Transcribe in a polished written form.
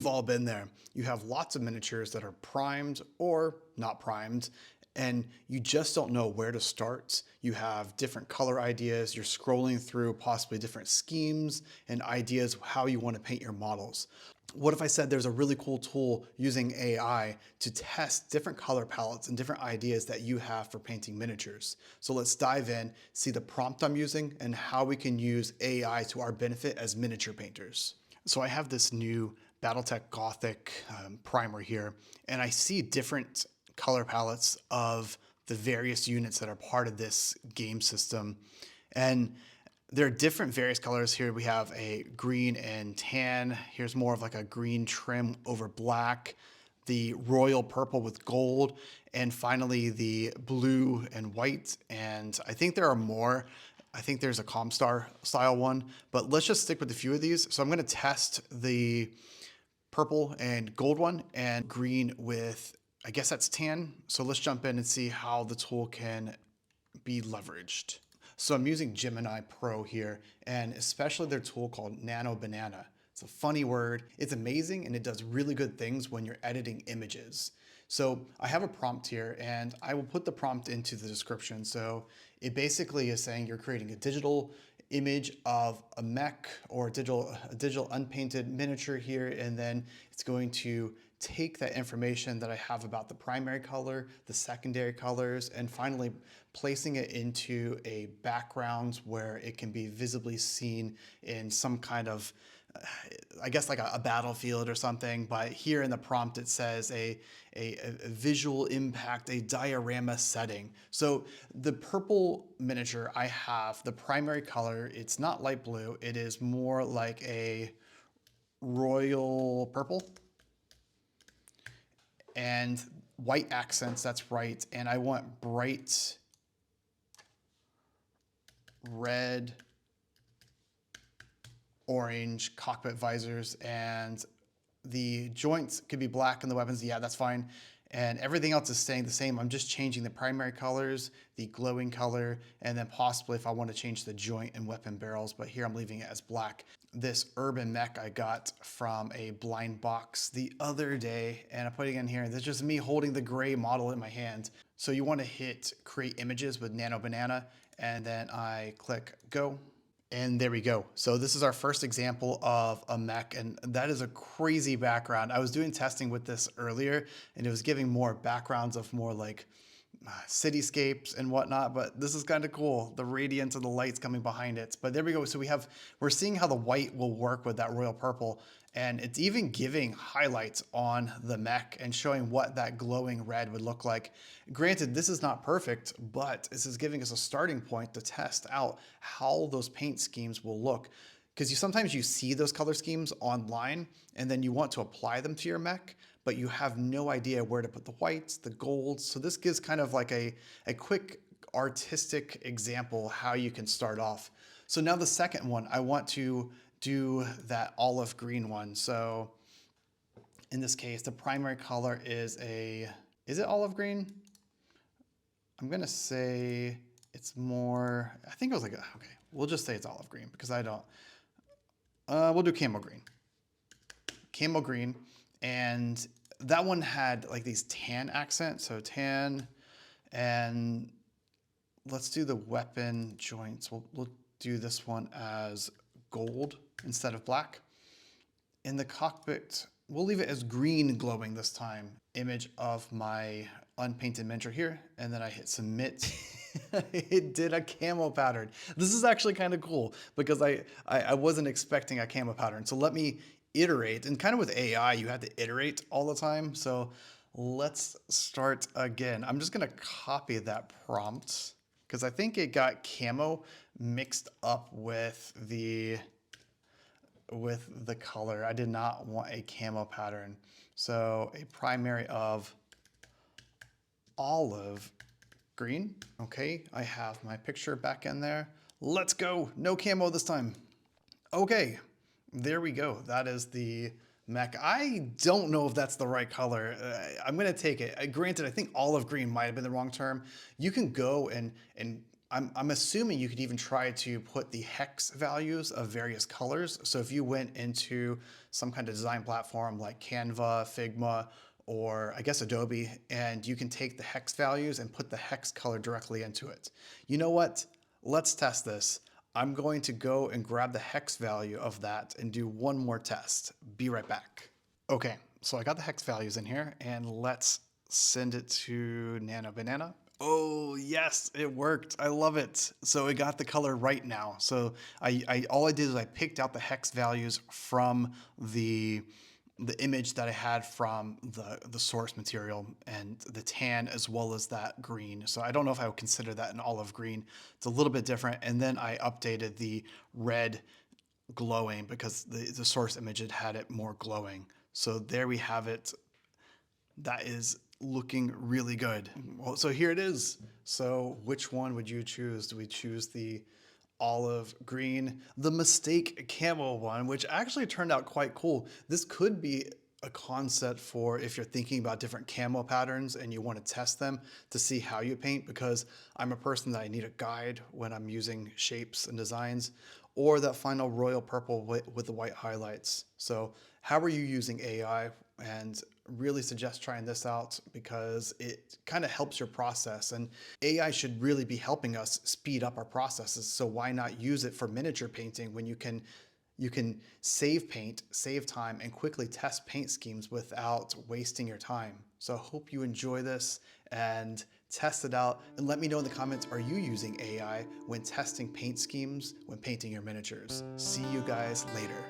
We've all been there. You have lots of miniatures that are primed or not primed, and you just don't know where to start. You have different color ideas, you're scrolling through possibly different schemes and ideas of how you want to paint your models. What if I said there's a really cool tool using AI to test different color palettes and different ideas that you have for painting miniatures? So let's dive in, see the prompt I'm using, and how we can use AI to our benefit as miniature painters. So I have this new BattleTech Gothic primer here, and I see different color palettes of the various units that are part of this game system. And there are different various colors here. We have a green and tan. Here's more of like a green trim over black, the royal purple with gold, and finally the blue and white. And I think there are more. I think there's a Comstar style one, but let's just stick with a few of these. So I'm going to test the purple and gold one and green with, I guess that's tan. So let's jump in and see how the tool can be leveraged. So I'm using Gemini Pro here, and especially their tool called Nano Banana. It's a funny word. It's amazing, and it does really good things when you're editing images. So I have a prompt here, and I will put the prompt into the description. So it basically is saying you're creating a digital image of a mech or a digital unpainted miniature here, and then it's going to take that information that I have about the primary color, the secondary colors, and finally placing it into a background where it can be visibly seen in some kind of, I guess like a battlefield or something, but here in the prompt it says a visual impact, a diorama setting. So the purple miniature I have, the primary color, it's not light blue, it is more like a royal purple and white accents, that's right. And I want bright red, orange cockpit visors, and the joints could be black and the weapons, yeah, that's fine. And everything else is staying the same. I'm just changing the primary colors, the glowing color, and then possibly if I want to change the joint and weapon barrels, but here I'm leaving it as black. This urban mech I got from a blind box the other day, and I'm putting it in here, and it's just me holding the gray model in my hand. So you want to hit create images with Nano Banana, and then I click go. And there we go. So this is our first example of a mech, and that is a crazy background. I was doing testing with this earlier, and it was giving more backgrounds of more like cityscapes and whatnot, but this is kind of cool. The radiance of the lights coming behind it. But there we go. So we're seeing how the white will work with that royal purple, and it's even giving highlights on the mech and showing what that glowing red would look like. Granted, this is not perfect, but this is giving us a starting point to test out how those paint schemes will look. Because sometimes you see those color schemes online and then you want to apply them to your mech, but you have no idea where to put the whites, the golds. So this gives kind of like a quick artistic example how you can start off. So now the second one, I want to do that olive green one. So in this case, the primary color is is it olive green? I'm gonna say it's more, I think it was like, okay, we'll just say it's olive green because I don't, we'll do camel green. Camel green, and that one had like these tan accents, so tan, and let's do the weapon joints. We'll do this one as gold instead of black. In the cockpit, we'll leave it as green glowing this time. Image of my unpainted miniature here, and then I hit submit. It did a camo pattern. This is actually kind of cool because I wasn't expecting a camo pattern. So let me iterate, and kind of with AI, you have to iterate all the time. So let's start again. I'm just gonna copy that prompt because I think it got camo mixed up with the color. I did not want a camo pattern. So a primary of olive green. Okay, I have my picture back in there. Let's go. No camo this time. Okay, there we go. That is the mech. I don't know if that's the right color. I'm gonna take it. Granted, I think olive green might have been the wrong term. You can go and I'm assuming you could even try to put the hex values of various colors. So if you went into some kind of design platform like Canva, Figma, or I guess Adobe, and you can take the hex values and put the hex color directly into it. You know what? Let's test this. I'm going to go and grab the hex value of that and do one more test. Be right back. Okay, so I got the hex values in here, and let's send it to Nano Banana. Oh yes, it worked. I love it. So it got the color right now. So all I did is I picked out the hex values from the image that I had from the source material, and the tan as well as that green. So I don't know if I would consider that an olive green. It's a little bit different. And then I updated the red glowing because the source image had it more glowing. So there we have it. That is looking really good. Well, so here it is. So which one would you choose? Do we choose the olive green, the mistake camo one, which actually turned out quite cool? This could be a concept for if you're thinking about different camo patterns and you want to test them to see how you paint, because I'm a person that I need a guide when I'm using shapes and designs, or that final royal purple with the white highlights. So how are you using AI? And really suggest trying this out because it kind of helps your process, and AI should really be helping us speed up our processes. So why not use it for miniature painting when you can save paint, save time, and quickly test paint schemes without wasting your time. So I hope you enjoy this and test it out, and let me know in the comments, are you using AI when testing paint schemes when painting your miniatures? See you guys later.